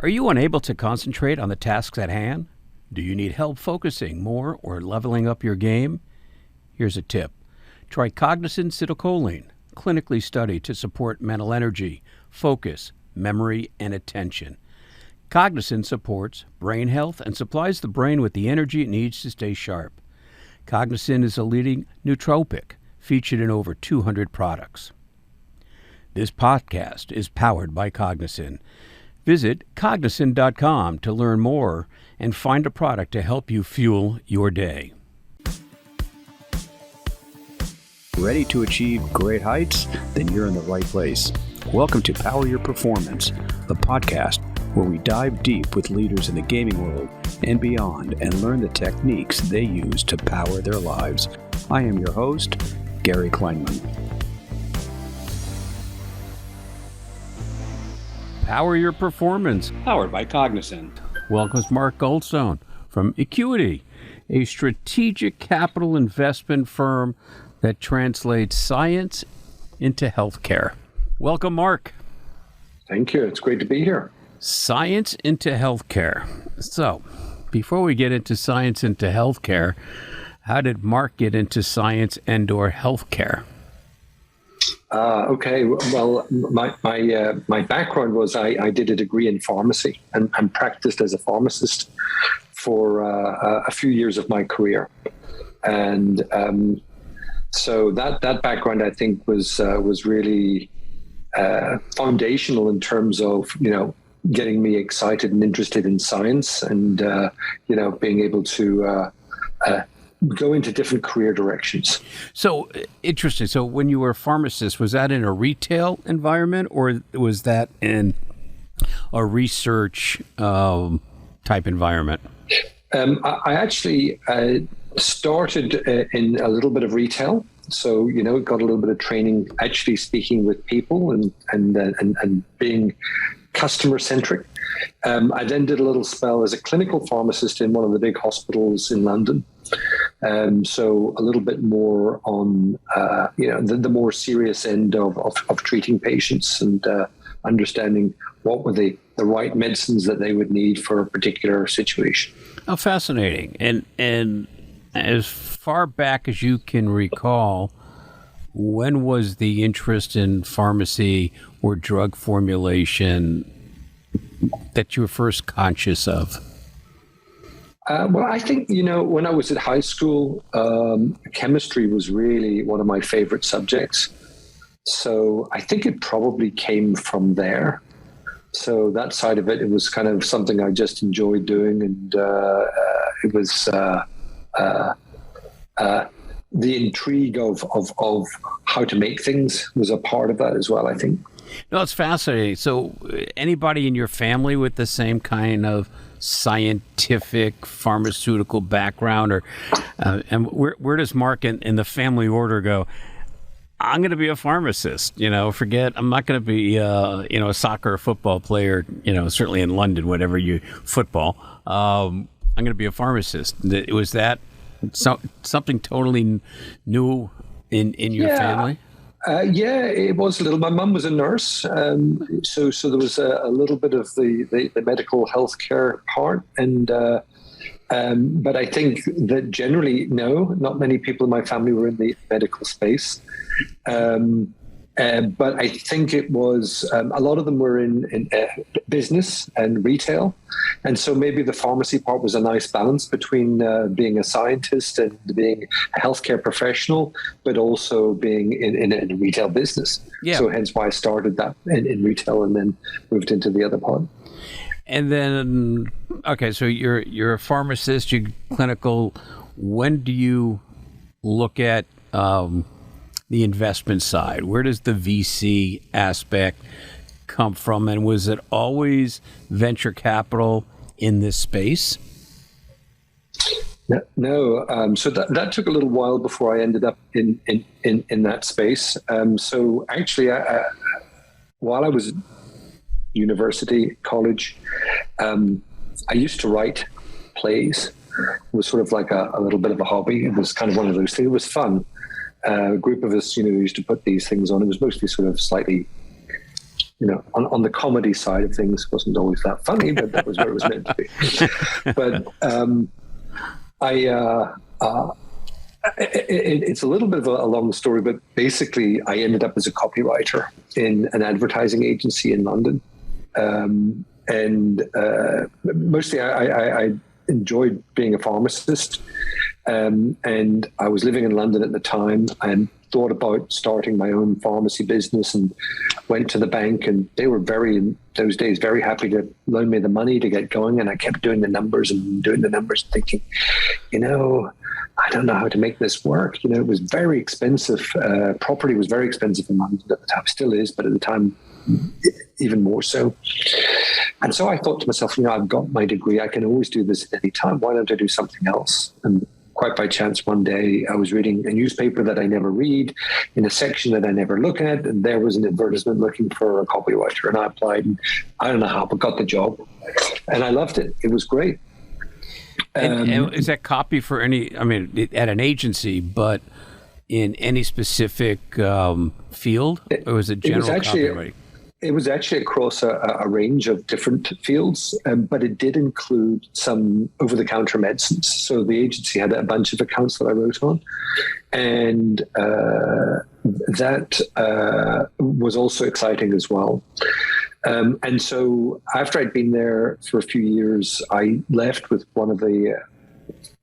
Are you unable to concentrate on the tasks at hand? Do you need help focusing more or leveling up your game? Here's a tip. Try Cognizin Citicoline, clinically studied to support mental energy, focus, memory, and attention. Cognizin supports brain health and supplies the brain with the energy it needs to stay sharp. Cognizin is a leading nootropic, featured in over 200 products. This podcast is powered by Cognizin. Visit cognizin.com to learn more and find a product to help you fuel your day. Ready to achieve great heights? Then you're in the right place. Welcome to Power Your Performance, the podcast where we dive deep with leaders in the gaming world and beyond and learn the techniques they use to power their lives. I am your host, Gary Kleinman. Power Your Performance, Powered by Cognizin. welcomes Mark Goldstone from Eckuity, a strategic capital investment firm that translates science into healthcare. Welcome, Mark. Thank you. It's great to be here. Science into healthcare. So, before we get into science into healthcare, how did Mark get into science and/or healthcare? Okay. Well, my background was I did a degree in pharmacy and practiced as a pharmacist for a few years of my career, and so that background I think was really foundational in terms of getting me excited and interested in science and being able to go into different career directions. So, interesting. So, when you were a pharmacist, was that in a retail environment or was that in a research type environment? I actually started in a little bit of retail. So, got a little bit of training actually speaking with people and being customer centric. I then did a little spell as a clinical pharmacist in one of the big hospitals in London. So a little bit more on, the more serious end of treating patients and understanding what were the right medicines that they would need for a particular situation. Oh, fascinating. And as far back as you can recall, when was the interest in pharmacy or drug formulation that you were first conscious of? Well, I think, when I was at high school, chemistry was really one of my favorite subjects. So I think it probably came from there. So that side of it was kind of something I just enjoyed doing. And it was the intrigue of how to make things was a part of that as well, I think. No, it's fascinating. So anybody in your family with the same kind of scientific pharmaceutical background, or and where does Mark in the family order go? I'm going to be a pharmacist. Forget I'm not going to be a soccer or football player. Certainly in London, whatever you football. I'm going to be a pharmacist. Was that something totally new in your family? Yeah, it was a little. My mum was a nurse, so there was a little bit of the medical healthcare part, and but I think that generally, no, not many people in my family were in the medical space. But I think it was a lot of them were in business and retail, and so maybe the pharmacy part was a nice balance between being a scientist and being a healthcare professional, but also being in a retail business. Yeah. So hence why I started that in retail and then moved into the other part. And then, okay, so you're a pharmacist, you're clinical. When do you look at the investment side? Where does the VC aspect come from? And was it always venture capital in this space? No. So that took a little while before I ended up in that space. So actually, while I was at university, college, I used to write plays. It was sort of like a little bit of a hobby. It was kind of one of those things. It was fun. A group of us, used to put these things on. It was mostly sort of slightly on the comedy side of things, wasn't always that funny, but that was where it was meant to be. But it's a little bit of a long story, but basically I ended up as a copywriter in an advertising agency in London. Mostly I enjoyed being a pharmacist. And I was living in London at the time and thought about starting my own pharmacy business, and went to the bank, and they were in those days very happy to loan me the money to get going. And I kept doing the numbers, thinking, I don't know how to make this work. It was very expensive. Property was very expensive in London at the time, still is, but at the time, even more so. And so I thought to myself, I've got my degree. I can always do this at any time. Why don't I do something else? And quite by chance, one day I was reading a newspaper that I never read in a section that I never look at. And there was an advertisement looking for a copywriter. And I applied, and I don't know how, but got the job. And I loved it. It was great. And is that copy for at an agency, but in any specific field? Or was it general copywriting? It was actually across a range of different fields, but it did include some over-the-counter medicines. So the agency had a bunch of accounts that I wrote on, and that was also exciting as well. And so after I'd been there for a few years, I left with one of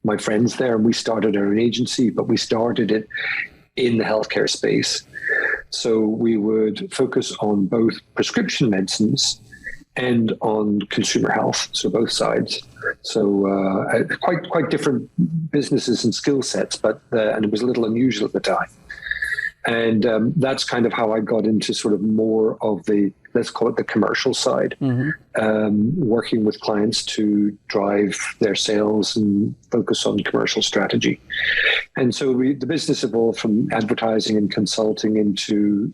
my friends there, and we started our own agency, but we started it in the healthcare space. So we would focus on both prescription medicines and on consumer health, so both sides. So quite different businesses and skill sets, but and it was a little unusual at the time. And that's kind of how I got into sort of more of the, let's call it the commercial side, working with clients to drive their sales and focus on commercial strategy. And so the business evolved from advertising and consulting into,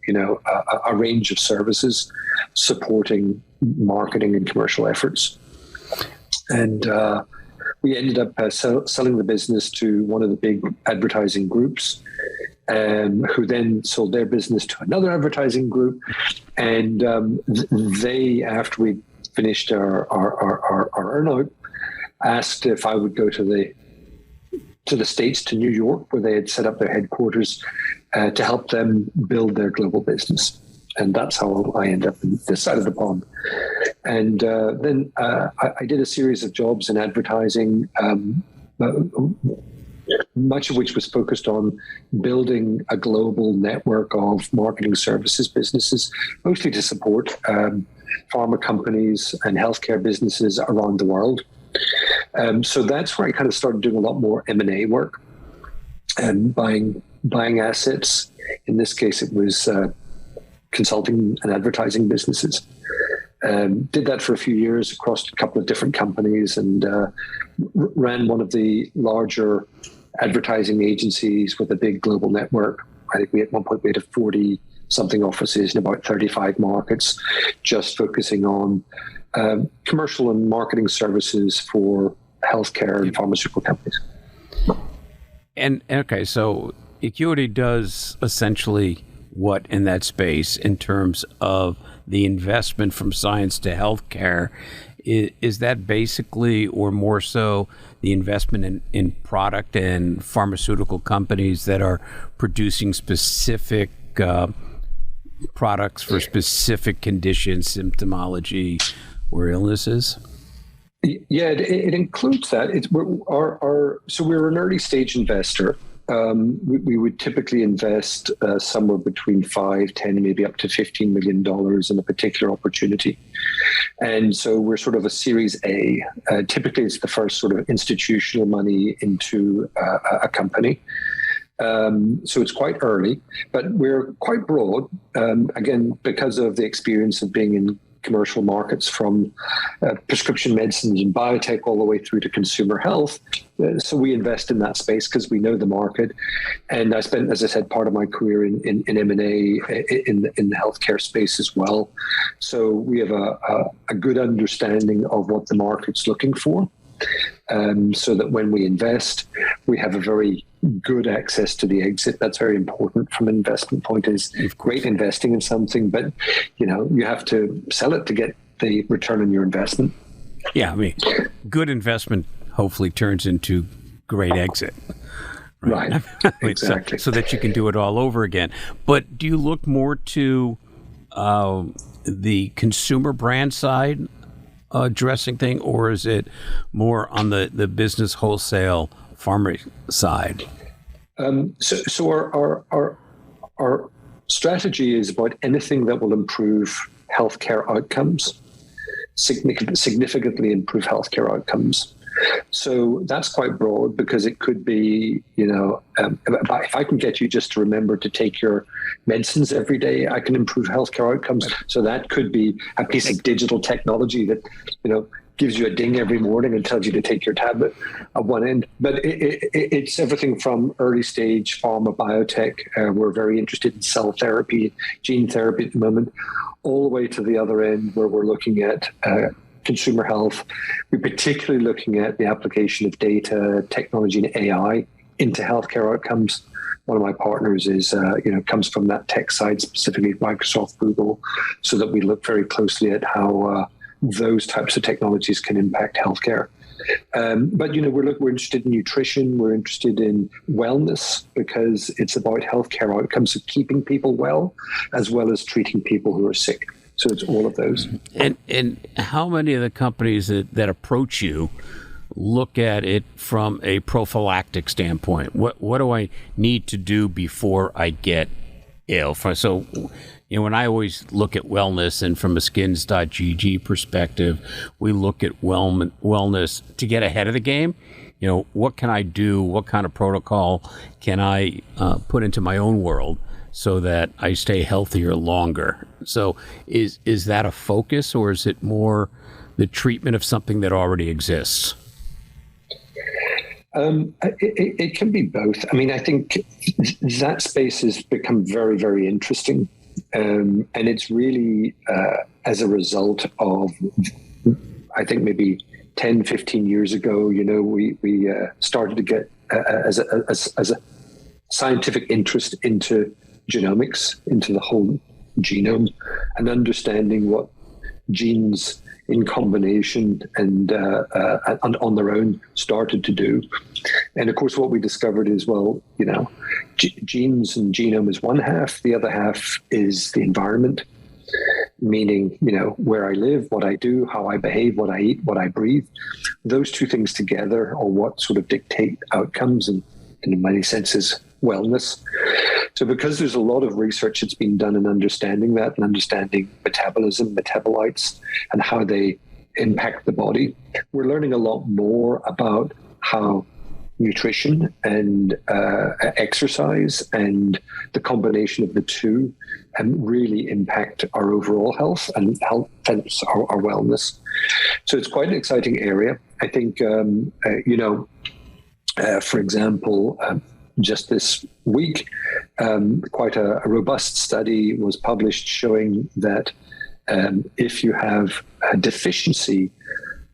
a range of services supporting marketing and commercial efforts. And we ended up selling the business to one of the big advertising groups, who then sold their business to another advertising group. And they, after we finished our earnout, asked if I would go to the States, to New York, where they had set up their headquarters, to help them build their global business. And that's how I ended up on this side of the pond. And then I did a series of jobs in advertising, much of which was focused on building a global network of marketing services businesses, mostly to support pharma companies and healthcare businesses around the world. So that's where I kind of started doing a lot more M&A work and buying assets. In this case, it was consulting and advertising businesses. Did that for a few years across a couple of different companies, and ran one of the larger advertising agencies with a big global network. I think at one point we had 40 something offices in about 35 markets, just focusing on commercial and marketing services for healthcare and pharmaceutical companies. And okay, so Eckuity does essentially what in that space in terms of the investment from science to healthcare? Is that basically, or more so, the investment in product and pharmaceutical companies that are producing specific products for specific conditions, symptomology, or illnesses? Yeah, it includes that. So we're an early stage investor. We would typically invest somewhere between 5, 10, maybe up to $15 million in a particular opportunity. And so we're sort of a Series A. Typically, it's the first sort of institutional money into a company. So it's quite early, but we're quite broad, again, because of the experience of being in commercial markets, from prescription medicines and biotech all the way through to consumer health. So we invest in that space because we know the market. And I spent, as I said, part of my career in M&A in the healthcare space as well. So we have a good understanding of what the market's looking for. So that when we invest, we have a very good access to the exit. That's very important from an investment point. Is great investing in something, but you have to sell it to get the return on your investment. Yeah, I mean, good investment hopefully turns into great exit. Right. Exactly. So that you can do it all over again. But do you look more to the consumer brand side addressing thing, or is it more on the business wholesale pharma side? So our strategy is about anything that will improve healthcare outcomes, significantly improve healthcare outcomes. So that's quite broad, because it could be, if I can get you just to remember to take your medicines every day, I can improve healthcare outcomes. So that could be a piece of digital technology that, gives you a ding every morning and tells you to take your tablet at one end. But it's everything from early stage pharma, biotech. We're very interested in cell therapy, gene therapy at the moment, all the way to the other end where we're looking at consumer health. We're particularly looking at the application of data, technology, and AI into healthcare outcomes. One of my partners is, comes from that tech side, specifically Microsoft, Google, so that we look very closely at how those types of technologies can impact healthcare. But we're interested in nutrition. We're interested in wellness, because it's about healthcare outcomes of keeping people well as treating people who are sick. So it's all of those. And how many of the companies that approach you look at it from a prophylactic standpoint? What do I need to do before I get ill? So, when I always look at wellness, and from a skins.gg perspective, we look at wellness to get ahead of the game. What can I do? What kind of protocol can I put into my own world so that I stay healthier longer? So is that a focus, or is it more the treatment of something that already exists? It can be both. I mean, I think that space has become very, very interesting. And it's really as a result of, I think maybe 10, 15 years ago, we started to get as a scientific interest into genomics, into the whole genome, and understanding what genes in combination and on their own started to do. And of course, what we discovered is, genes and genome is one half. The other half is the environment, meaning, where I live, what I do, how I behave, what I eat, what I breathe. Those two things together are what sort of dictate outcomes and in many senses, wellness. So because there's a lot of research that's been done in understanding that and understanding metabolism, metabolites, and how they impact the body, we're learning a lot more about how nutrition and exercise and the combination of the two really impact our overall health and our wellness. So it's quite an exciting area. I think, for example, just this week, quite a robust study was published showing that if you have a deficiency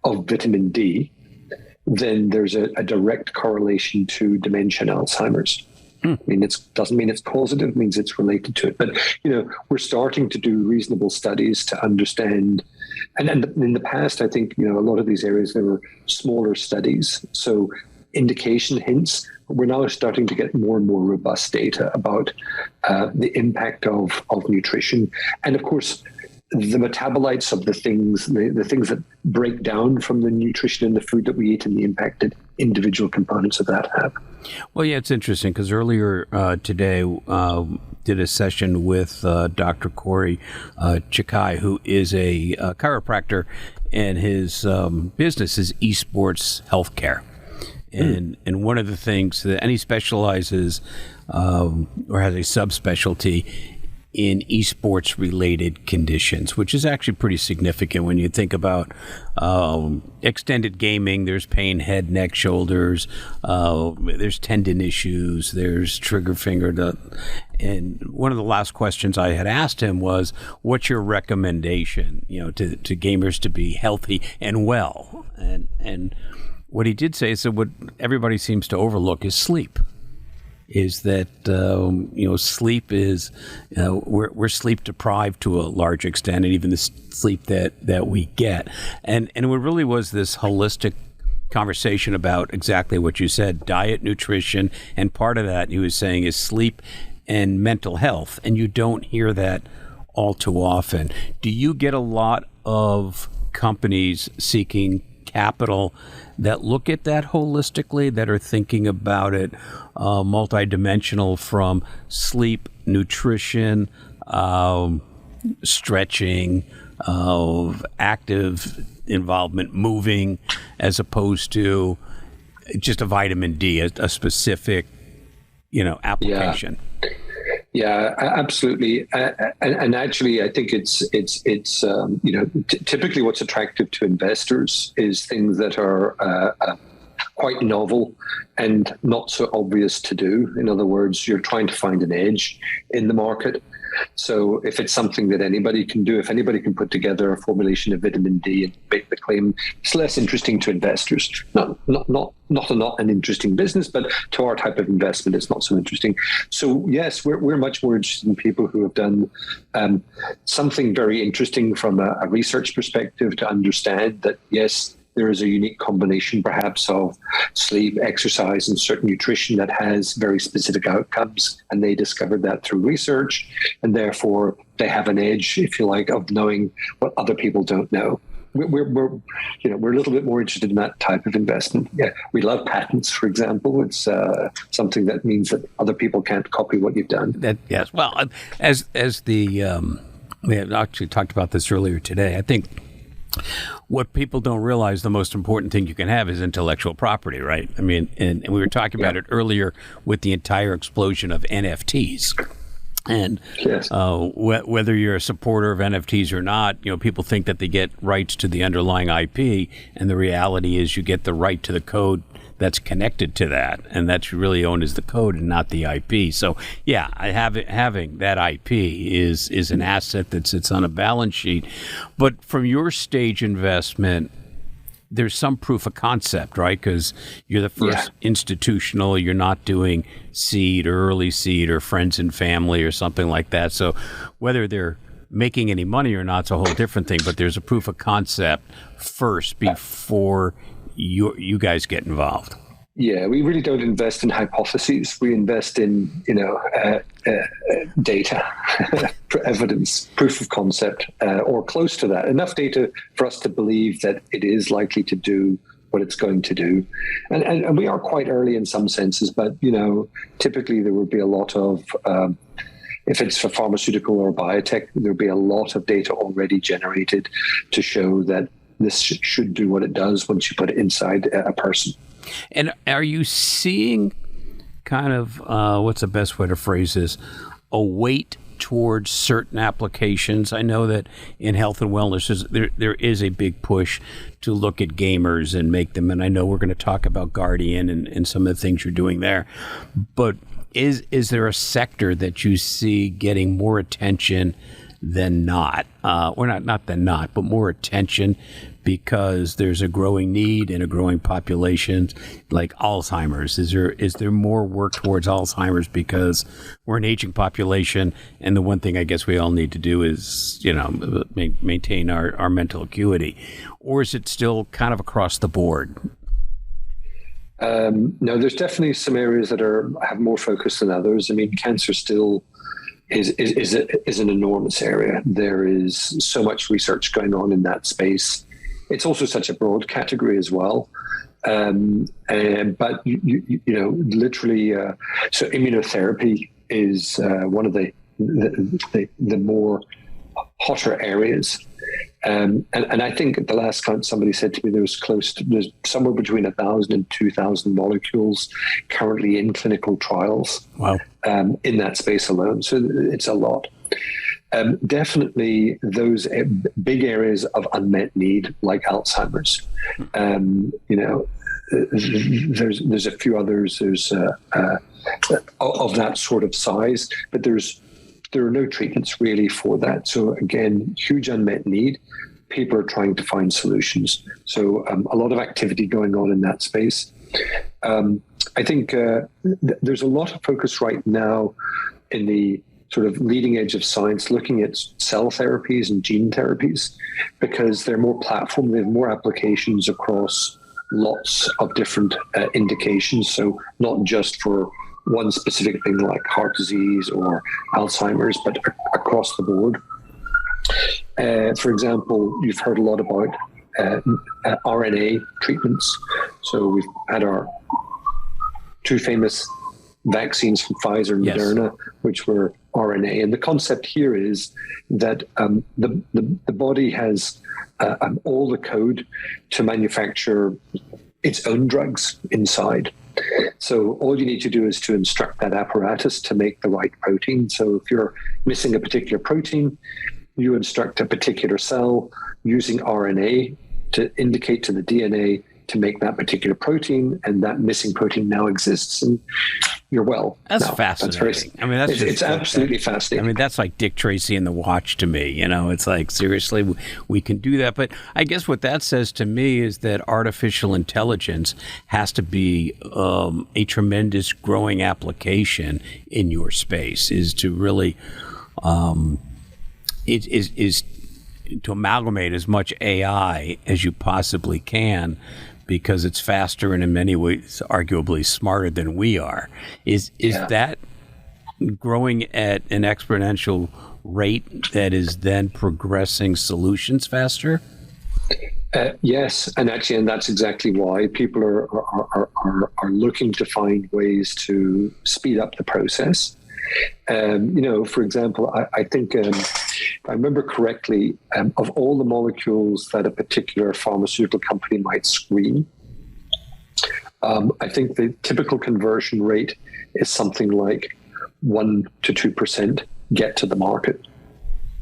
of vitamin D, then there's a direct correlation to dementia and Alzheimer's. I mean, it doesn't mean it's causative, it means it's related to it. But, we're starting to do reasonable studies to understand. And in the past, I think, a lot of these areas, there were smaller studies. So indication hints, we're now starting to get more and more robust data about the impact of nutrition. And of course, the metabolites of the things that break down from the nutrition in the food that we eat, and the impact that individual components of that have. Well, yeah, it's interesting because earlier today did a session with Dr. Corey Chikai, who is a chiropractor, and his business is esports healthcare. And one of the things that, and he specializes or has a subspecialty in esports related conditions, which is actually pretty significant when you think about extended gaming. There's pain, head, neck, shoulders, there's tendon issues, there's trigger finger. And one of the last questions I had asked him was, what's your recommendation, to gamers to be healthy and well? And what he did say is that what everybody seems to overlook is sleep. is that sleep is we're sleep deprived to a large extent, and even the sleep that we get, and it really was this holistic conversation about exactly what you said: diet, nutrition, and part of that he was saying is sleep and mental health, and you don't hear that all too often. Do you get a lot of companies seeking capital that look at that holistically, that are thinking about it multidimensional, from sleep, nutrition, stretching, active involvement, moving, as opposed to just a vitamin D, a specific, application? Yeah, absolutely. And actually, I think it's typically what's attractive to investors is things that are quite novel and not so obvious to do. In other words, you're trying to find an edge in the market. So if it's something that anybody can do, if anybody can put together a formulation of vitamin D and make the claim, it's less interesting to investors. Not an interesting business, but to our type of investment, it's not so interesting. So yes, we're much more interested in people who have done something very interesting from a research perspective to understand that, yes, there is a unique combination perhaps of sleep, exercise, and certain nutrition that has very specific outcomes. And they discovered that through research. And therefore, they have an edge, if you like, of knowing what other people don't know. We're a little bit more interested in that type of investment. Yeah, we love patents, for example. It's something that means that other people can't copy what you've done. Yes. Well, we had actually talked about this earlier today. I think what people don't realize, the most important thing you can have is intellectual property, right? I mean, and we were talking about it earlier with the entire explosion of NFTs. And yes. Whether you're a supporter of NFTs or not, people think that they get rights to the underlying IP, and the reality is you get the right to the code that's connected to that, and that's really owned as the code and not the IP. So, yeah, having that IP is an asset that sits on a balance sheet. But from your stage investment, there's some proof of concept, right? Because you're the first institutional. You're not doing seed or early seed or friends and family or something like that. So whether they're making any money or not, it's a whole different thing. But there's a proof of concept first before you guys get involved. Yeah, we really don't invest in hypotheses. We invest in, data, evidence, proof of concept, or close to that. Enough data for us to believe that it is likely to do what it's going to do. And we are quite early in some senses, but, typically there would be a lot of, if it's for pharmaceutical or biotech, there'll be a lot of data already generated to show that this should do what it does once you put it inside a person. And are you seeing kind of, what's the best way to phrase this, a weight towards certain applications? I know that in health and wellness, there is a big push to look at gamers and make them, and I know we're going to talk about Guardian and some of the things you're doing there, but is there a sector that you see getting more attention than not, or not than not, but more attention because there's a growing need and a growing population, like Alzheimer's? Is there more work towards Alzheimer's because we're an aging population, and the one thing I guess we all need to do is maintain our mental acuity, or is it still kind of across the board? No, there's definitely some areas that have more focus than others. I mean, cancer still is an enormous area. There is so much research going on in that space. It's also such a broad category as well. But literally, so immunotherapy is one of the more hotter areas. And I think at the last count, somebody said to me there's somewhere between 1,000 and 2,000 molecules currently in clinical trials. Wow. In that space alone. So it's a lot. Definitely those big areas of unmet need, like Alzheimer's. There's a few others. There's of that sort of size, but there are no treatments really for that. So again, huge unmet need. People are trying to find solutions. So a lot of activity going on in that space. I think there's a lot of focus right now in the sort of leading edge of science, looking at cell therapies and gene therapies, because they're more platform, they have more applications across lots of different indications. So not just for one specific thing like heart disease or Alzheimer's, but across the board. For example, you've heard a lot about RNA treatments. So we've had our two famous vaccines from Pfizer and Moderna, which were RNA. And the concept here is that the body has all the code to manufacture its own drugs inside. So all you need to do is to instruct that apparatus to make the right protein. So if you're missing a particular protein, you instruct a particular cell using RNA to indicate to the DNA to make that particular protein, and that missing protein now exists, and you're well. That's fascinating. It's absolutely fascinating. I mean, that's like Dick Tracy and the Watch to me. You know, it's like, seriously, we can do that. But I guess what that says to me is that artificial intelligence has to be a tremendous growing application in your space, is to really is to amalgamate as much AI as you possibly can, because it's faster and in many ways arguably smarter than we are. Is that growing at an exponential rate that is then progressing solutions faster? Yes, and that's exactly why people are looking to find ways to speed up the process. For example, I think, if I remember correctly, of all the molecules that a particular pharmaceutical company might screen, I think the typical conversion rate is something like 1% to 2% get to the market.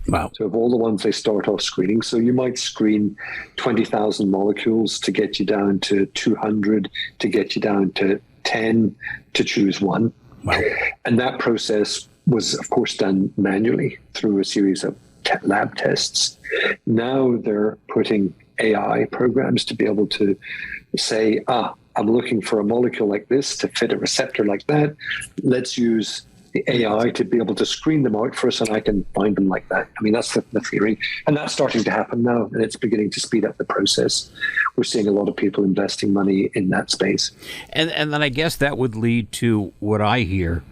Wow. So of all the ones they start off screening, so you might screen 20,000 molecules to get you down to 200, to get you down to 10, to choose one. Wow. And that process was, of course, done manually through a series of lab tests. Now they're putting AI programs to be able to say, I'm looking for a molecule like this to fit a receptor like that. Let's use the AI to be able to screen them out for us, and I can find them like that. I mean, that's the theory. And that's starting to happen now, and it's beginning to speed up the process. We're seeing a lot of people investing money in that space. And then I guess that would lead to what I hear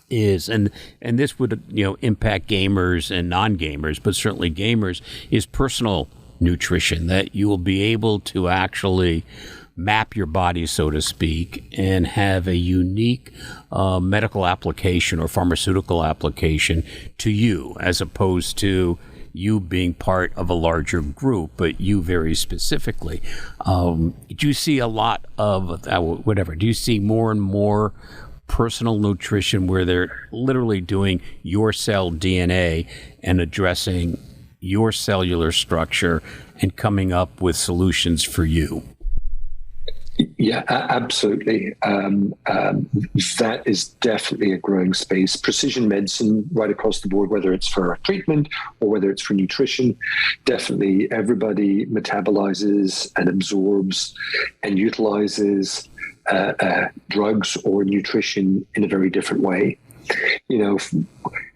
is, and this would impact gamers and non-gamers, but certainly gamers, is personal nutrition, that you will be able to actually map your body, so to speak, and have a unique medical application or pharmaceutical application to you, as opposed to you being part of a larger group, but you very specifically. Do you see a lot of do you see more and more personal nutrition where they're literally doing your cell DNA and addressing your cellular structure and coming up with solutions for you? Yeah, absolutely. That is definitely a growing space. Precision medicine right across the board, whether it's for treatment or whether it's for nutrition, definitely everybody metabolizes and absorbs and utilizes drugs or nutrition in a very different way.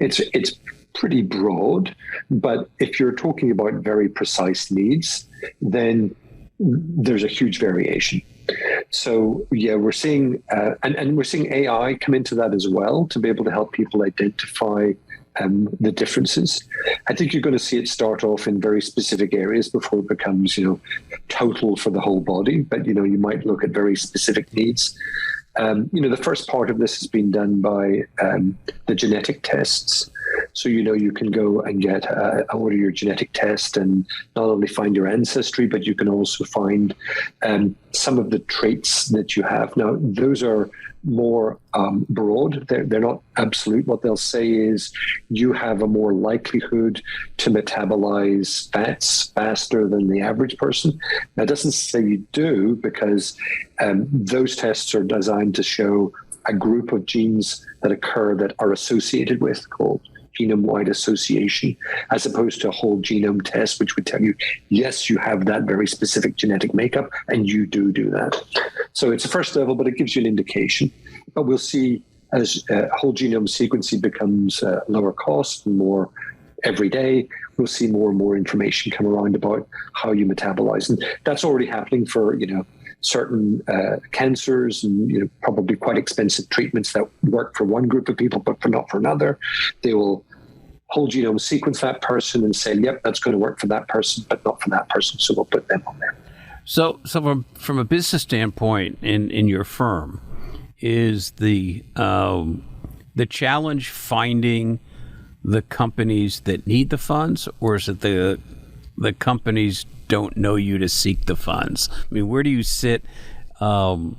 It's pretty broad, but if you're talking about very precise needs, then there's a huge variation. So we're seeing and we're seeing AI come into that as well to be able to help people identify the differences. I think you're going to see it start off in very specific areas before it becomes total for the whole body. But you might look at very specific needs. The first part of this has been done by the genetic tests. So, you can go and order your genetic test and not only find your ancestry, but you can also find some of the traits that you have. Now, those are more broad. They're not absolute. What they'll say is you have a more likelihood to metabolize fats faster than the average person. Now, it doesn't say you do, because those tests are designed to show a group of genes that occur that are associated with, called genome-wide association, as opposed to a whole genome test, which would tell you, yes, you have that very specific genetic makeup, and you do that. So it's a first level, but it gives you an indication. But we'll see as whole genome sequencing becomes lower cost and more every day, we'll see more and more information come around about how you metabolize. And that's already happening for, certain cancers and, probably quite expensive treatments that work for one group of people, but not for another. They will whole genome sequence that person and say, yep, that's going to work for that person, but not for that person. So we'll put them on there. So from a business standpoint in your firm, is the challenge finding the companies that need the funds, or is it the companies don't know you to seek the funds? I mean, where do you sit in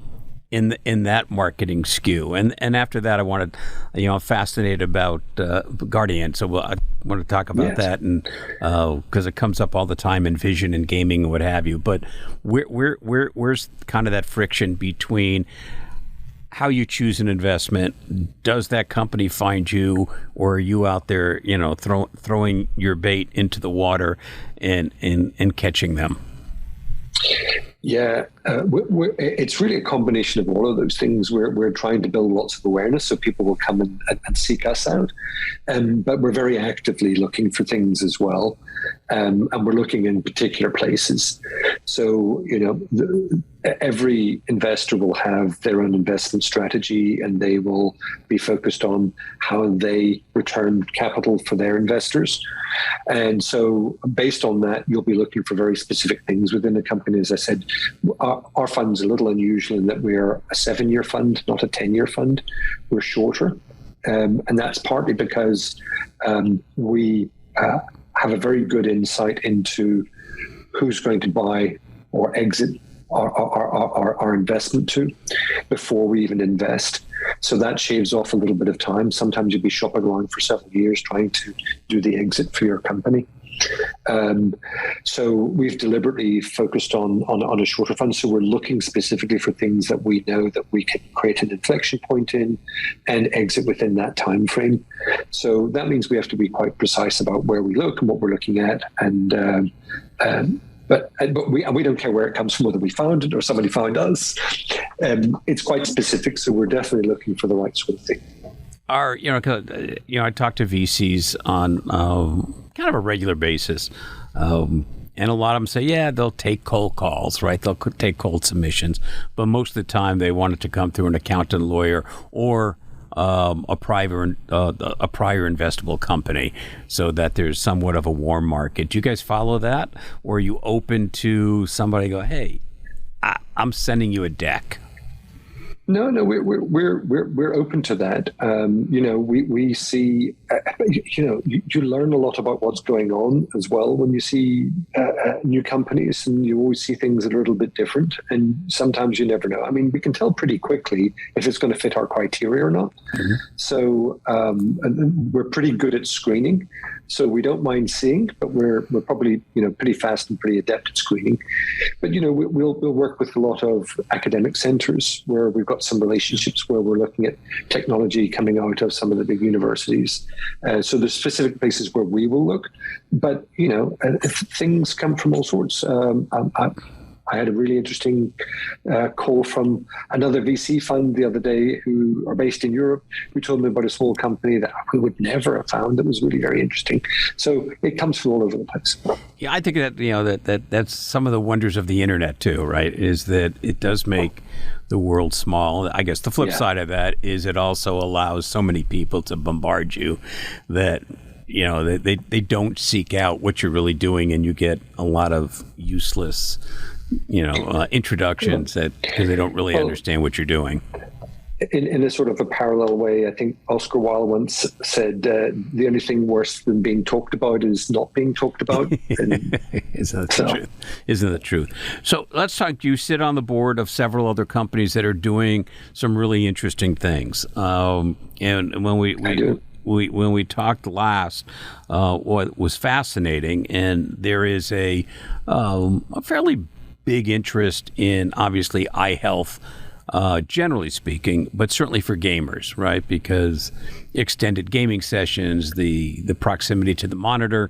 that marketing skew? And after that, I wanted, I'm fascinated about Guardian, so I want to talk about that, and because it comes up all the time in vision and gaming and what have you. But where's kind of that friction between how you choose an investment? Does that company find you, or are you out there, throwing your bait into the water and catching them? Yeah, it's really a combination of all of those things. We're trying to build lots of awareness so people will come and seek us out. But we're very actively looking for things as well. And we're looking in particular places. So, every investor will have their own investment strategy, and they will be focused on how they return capital for their investors. And so based on that, you'll be looking for very specific things within the company. As I said, our fund's a little unusual in that we're a 7-year fund, not a 10-year fund. We're shorter. And that's partly because we have a very good insight into who's going to buy or exit our investment to before we even invest. So that shaves off a little bit of time. Sometimes you'll be shopping around for several years trying to do the exit for your company. So we've deliberately focused on a shorter fund. So we're looking specifically for things that we know that we can create an inflection point in and exit within that time frame. So that means we have to be quite precise about where we look and what we're looking at. But we don't care where it comes from, whether we found it or somebody found us. It's quite specific, so we're definitely looking for the right sort of thing. I talk to VCs on kind of a regular basis, and a lot of them say, they'll take cold calls, right? They'll take cold submissions, but most of the time they want it to come through an accountant, lawyer, or a prior investable company, so that there's somewhat of a warm market. Do you guys follow that, or are you open to somebody go, hey, I'm sending you a deck? No, we're open to that. We see, you learn a lot about what's going on as well when you see new companies, and you always see things that are a little bit different. And sometimes you never know. I mean, we can tell pretty quickly if it's going to fit our criteria or not. Mm-hmm. So we're pretty good at screening. So we don't mind seeing, but we're probably pretty fast and pretty adept at screening. But we'll work with a lot of academic centers where we've got some relationships where we're looking at technology coming out of some of the big universities. So there's specific places where we will look, but if things come from all sorts. I had a really interesting call from another VC fund the other day who are based in Europe, who told me about a small company that we would never have found that was really very interesting. So it comes from all over the place. Yeah, I think that that's some of the wonders of the internet too, right? Is that it does make the world small. I guess the flip side of that is it also allows so many people to bombard you that they don't seek out what you're really doing, and you get a lot of useless introductions because they don't really understand what you're doing. In a sort of a parallel way, I think Oscar Wilde once said, the only thing worse than being talked about is not being talked about. Isn't that the truth? Isn't the truth? So let's talk. You sit on the board of several other companies that are doing some really interesting things. And when we talked last, what was fascinating, and there is a fairly big interest in, obviously, eye health generally speaking, but certainly for gamers, right? Because extended gaming sessions, the proximity to the monitor,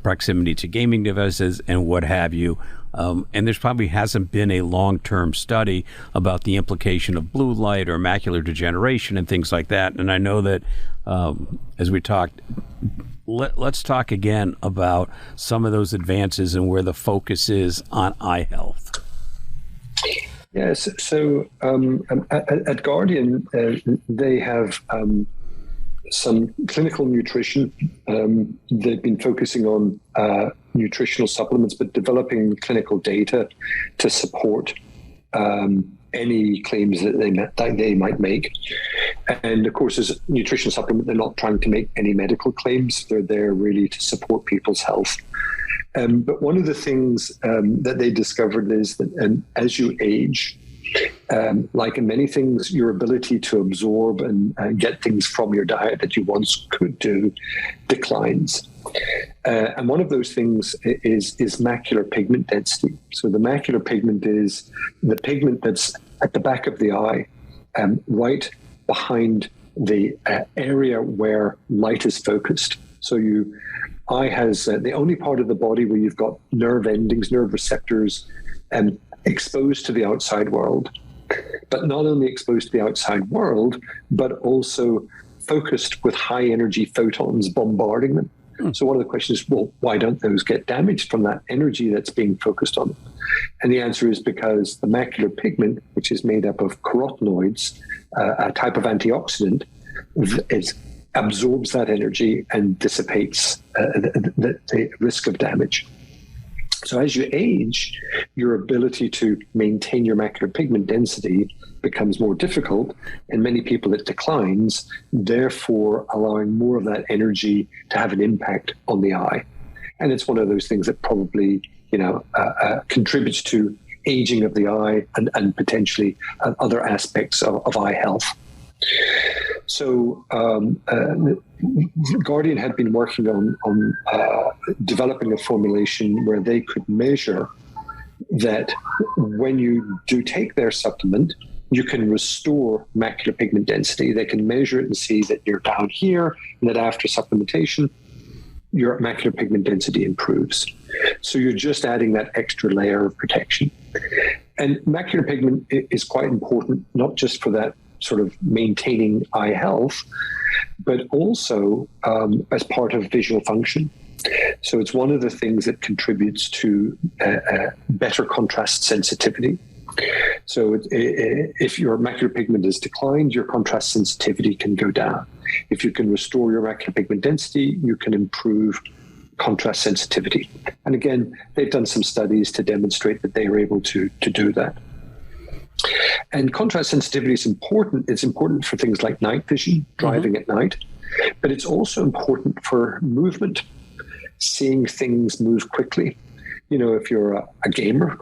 proximity to gaming devices, and what have you. And there's probably hasn't been a long-term study about the implication of blue light or macular degeneration and things like that. And I know that as we talked, let's talk again about some of those advances and where the focus is on eye health. Yes. So at Guardian, they have some clinical nutrition. They've been focusing on nutritional supplements, but developing clinical data to support any claims that they might make. And of course, as a nutritional supplement, they're not trying to make any medical claims. They're there really to support people's health. But one of the things that they discovered is that as you age, like in many things, your ability to absorb and get things from your diet that you once could do declines. And one of those things is macular pigment density. So the macular pigment is the pigment that's at the back of the eye, right behind the area where light is focused. So eye has the only part of the body where you've got nerve endings, nerve receptors, exposed to the outside world, but not only exposed to the outside world, but also focused with high energy photons bombarding them. So one of the questions is, well, why don't those get damaged from that energy that's being focused on them? And the answer is because the macular pigment, which is made up of carotenoids, a type of antioxidant, absorbs that energy and dissipates the risk of damage. So as you age, your ability to maintain your macular pigment density becomes more difficult. In many people, it declines, therefore allowing more of that energy to have an impact on the eye. And it's one of those things that probably, contributes to aging of the eye and potentially other aspects of eye health. So Guardian had been working on developing a formulation where they could measure that when you do take their supplement, you can restore macular pigment density. They can measure it and see that you're down here, and that after supplementation, your macular pigment density improves. So you're just adding that extra layer of protection. And macular pigment is quite important, not just for that sort of maintaining eye health, but also as part of visual function. So it's one of the things that contributes to better contrast sensitivity. So if your macular pigment is declined, your contrast sensitivity can go down. If you can restore your macular pigment density, you can improve contrast sensitivity. And again, they've done some studies to demonstrate that they are able to do that. And contrast sensitivity is important. It's important for things like night vision, driving at night, but it's also important for movement, seeing things move quickly. If you're a gamer,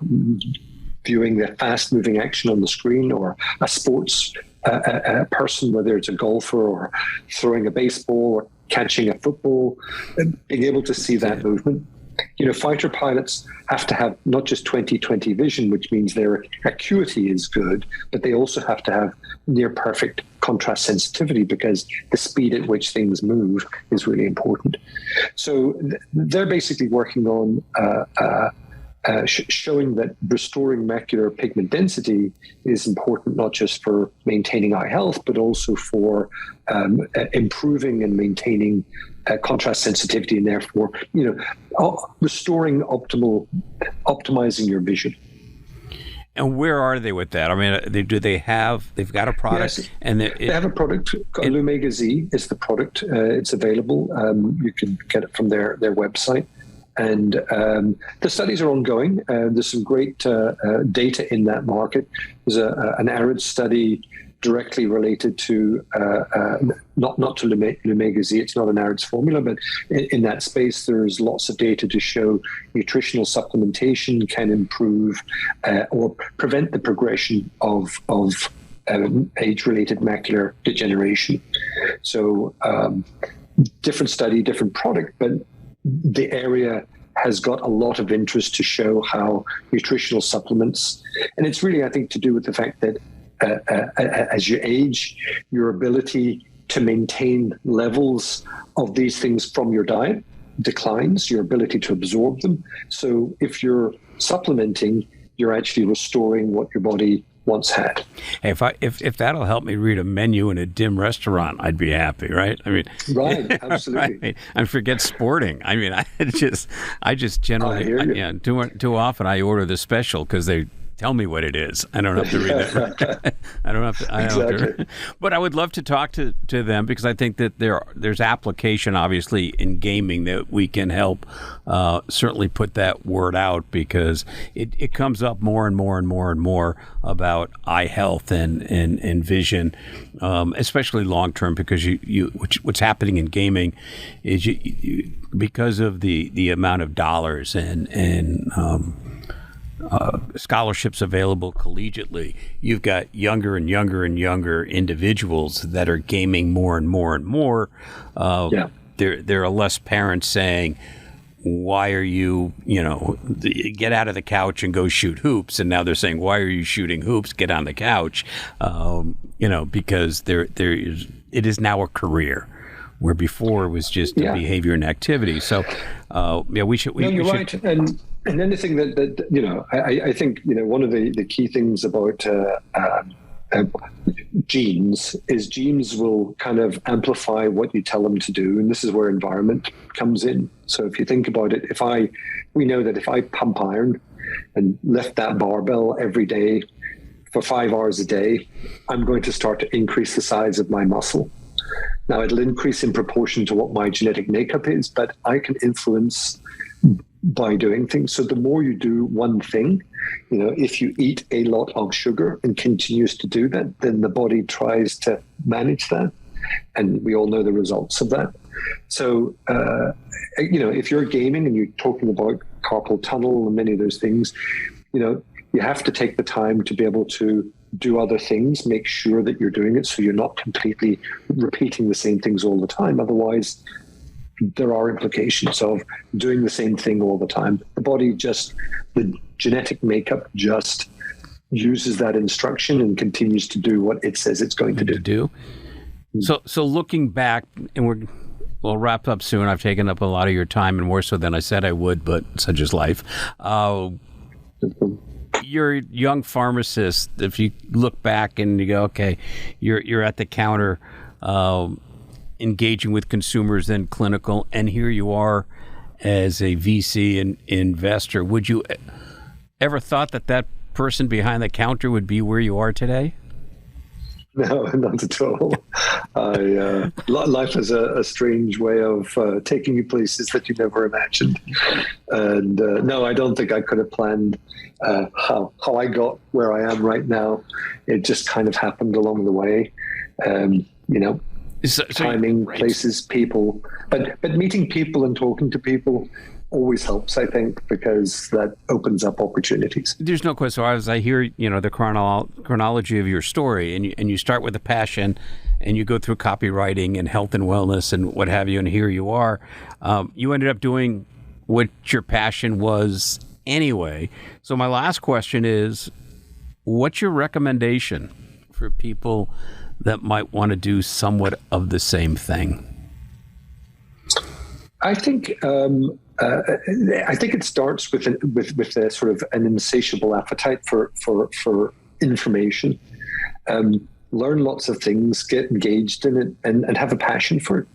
viewing the fast-moving action on the screen, or a sports person, whether it's a golfer or throwing a baseball or catching a football, being able to see that movement. Fighter pilots have to have not just 20/20 vision, which means their acuity is good, but they also have to have near perfect contrast sensitivity because the speed at which things move is really important. So they're basically working on showing that restoring macular pigment density is important not just for maintaining eye health, but also for improving and maintaining contrast sensitivity, and therefore, restoring optimizing your vision. And where are they with that? I mean, they've got a product? Yes, and they have a product. Lumega Z is the product. It's available. You can get it from their website. And the studies are ongoing. There's some great data in that market. There's an ARID study directly related to, not to Lumega Z, it's not an ARIDS formula, but in that space, there's lots of data to show nutritional supplementation can improve or prevent the progression of age-related macular degeneration. So different study, different product, but the area has got a lot of interest to show how nutritional supplements, and it's really, I think, to do with the fact that as you age, your ability to maintain levels of these things from your diet declines, your ability to absorb them. So if you're supplementing, you're actually restoring what your body once had. Hey, if that'll help me read a menu in a dim restaurant, I'd be happy, right? I mean, right, absolutely. Right? And forget sporting. I mean, I just generally, too often I order the special because they tell me what it is. I don't have to read it. I don't have to. Exactly. But I would love to talk to them because I think that there's application, obviously, in gaming that we can help certainly put that word out, because it comes up more and more and more and more about eye health and vision, especially long term, because what's happening in gaming is you because of the amount of dollars and scholarships available collegiately, you've got younger and younger and younger individuals that are gaming more and more and more. There are less parents saying, why are you, get out of the couch and go shoot hoops? And now they're saying, why are you shooting hoops? Get on the couch. Because it is now a career, where before it was just a behavior and activity. So, we should. You're right. And then the thing that I think, one of the key things about genes is genes will kind of amplify what you tell them to do. And this is where environment comes in. So if you think about it, we know that if I pump iron and lift that barbell every day for 5 hours a day, I'm going to start to increase the size of my muscle. Now, it'll increase in proportion to what my genetic makeup is, but I can influence by doing things. So the more you do one thing, if you eat a lot of sugar and continues to do that, then the body tries to manage that. And we all know the results of that. So, if you're gaming and you're talking about carpal tunnel and many of those things, you have to take the time to be able to do other things, make sure that you're doing it so you're not completely repeating the same things all the time. Otherwise, there are implications of doing the same thing all the time. The body the genetic makeup just uses that instruction and continues to do what it says it's going to do. So looking back, and we'll wrap up soon. I've taken up a lot of your time, and more so than I said I would, but such is life. You're a young pharmacist. If you look back and you go, okay, you're at the counter, engaging with consumers, then clinical, and here you are as a VC and investor. Would you ever thought that person behind the counter would be where you are today? No, not at all. Life is a strange way of taking you places that you never imagined. And no, I don't think I could have planned how I got where I am right now. It just kind of happened along the way. Timing, places, people. But meeting people and talking to people always helps, I think, because that opens up opportunities. There's no question. So as I hear, the chronology of your story, and you start with a passion, and you go through copywriting and health and wellness and what have you, and here you are. You ended up doing what your passion was anyway. So my last question is, what's your recommendation for people that might want to do somewhat of the same thing? I think it starts with a sort of an insatiable appetite for information. Learn lots of things, get engaged in it, and have a passion for it.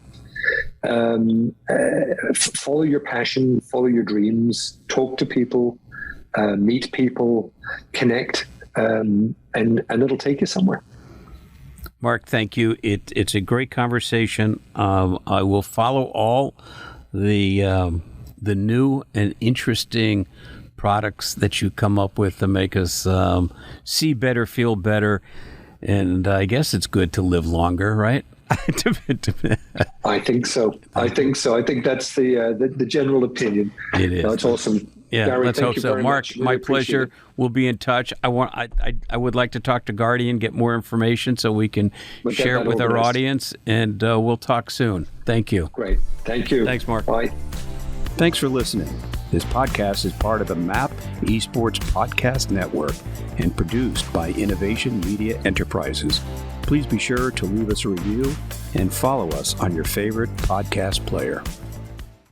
Follow your passion, follow your dreams, talk to people, meet people, connect, and it'll take you somewhere. Mark, thank you. It's a great conversation. I will follow all the new and interesting products that you come up with to make us see better, feel better, and I guess it's good to live longer, right? I think so. I think that's the general opinion. It is. That's awesome. Yeah, Gary, let's hope so. Mark, really my pleasure. We'll be in touch. I would like to talk to Guardian, get more information so we can share it with our audience, and we'll talk soon. Thank you. Great. Thank you. Thanks, Mark. Bye. Thanks for listening. This podcast is part of the MAP Esports Podcast Network and produced by Innovation Media Enterprises. Please be sure to leave us a review and follow us on your favorite podcast player.